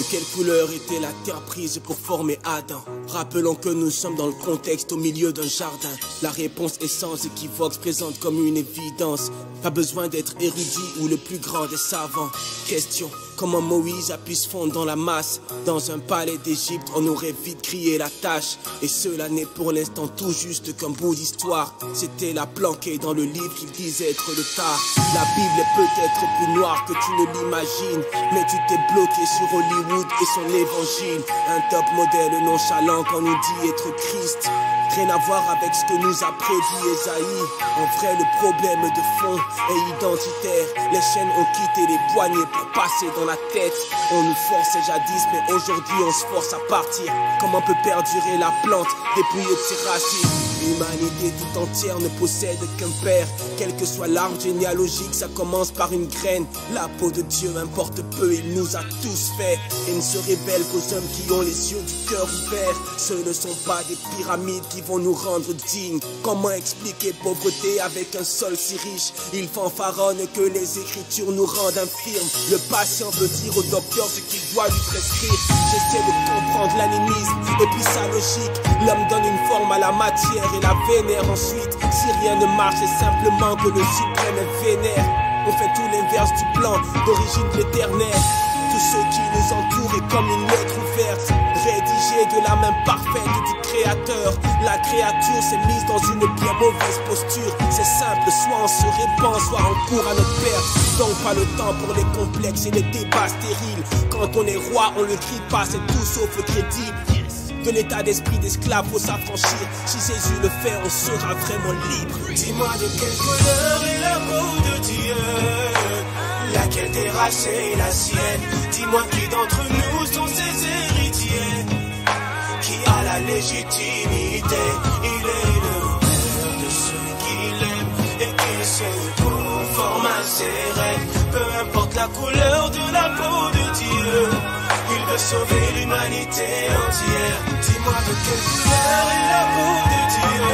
quelle couleur était la terre prise pour former Adam? Rappelons que nous sommes dans le contexte au milieu d'un jardin. La réponse est sans équivoque, se présente comme une évidence. Pas besoin d'être érudit ou le plus grand des savants. Question, comment Moïse a pu se fondre dans la masse? Dans un palais d'Égypte, on aurait vite crié la tâche. Et cela n'est pour l'instant tout juste qu'un bout d'histoire. C'était là planqué dans le livre qu'il disait être le tard. La Bible est peut-être plus noire que tu ne l'imagines, mais tu t'es bloqué sur Hollywood et son évangile. Un top modèle nonchalant quand nous dit être Christ. Rien à voir avec ce que nous a prédit Esaïe. En vrai, le problème de fond est identitaire. Les chaînes ont quitté les poignets pour passer dans la tête. On nous forçait jadis, mais aujourd'hui on se force à partir. Comment peut perdurer la plante dépouillée de ses racines? L'humanité tout entière ne possède qu'un père. Quel que soit l'arbre généalogique, ça commence par une graine. La peau de Dieu importe peu, il nous a tous fait. Et ne se révèle qu'aux hommes qui ont les yeux du cœur ouverts. Ce ne sont pas des pyramides qui vont nous rendre dignes. Comment expliquer pauvreté avec un sol si riche? Il fanfaronne que les écritures nous rendent infirmes. Le patient veut dire au docteur ce qu'il doit lui prescrire. J'essaie de comprendre l'animisme et puis sa logique. L'homme donne une forme à la matière et la vénère ensuite. Si rien ne marche, c'est simplement que le suprême est vénère. On fait tout l'inverse du plan d'origine de l'éternel. Tous ceux qui nous entourent est comme une lettre ouverte, rédigée de la main parfaite du créateur. La créature s'est mise dans une bien mauvaise posture. C'est simple, soit on se répand, soit on court à notre perte. Donc pas le temps pour les complexes et les débats stériles. Quand on est roi, on le crie pas, c'est tout sauf crédible. De l'état d'esprit d'esclave, faut s'affranchir. Si Jésus le fait, on sera vraiment libre. Dis-moi de quelle couleur est la peau de Dieu, laquelle des races est la sienne. Dis-moi qui d'entre nous sont ses héritiers, qui a la légitimité. Il est le père de ceux qui l'aiment et qui se conforment à ses règles. Peu importe la couleur de la peau de Dieu, il veut sauver l'humanité entière. Dis-moi de quelle couleur est la peau de Dieu,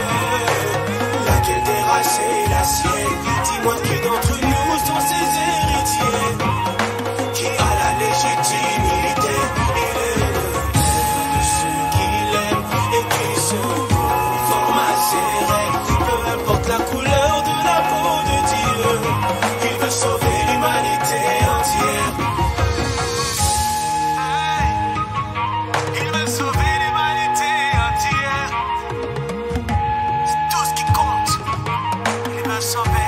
laquelle des races est la sienne. Dis-moi qui d'entre nous sont ses héritiers, qui a la légitimité. Il est le père de ceux qui l'aiment et qui se conforment à ses règles. Peu importe la couleur de la peau de Dieu, il veut sauver l'humanité entière. So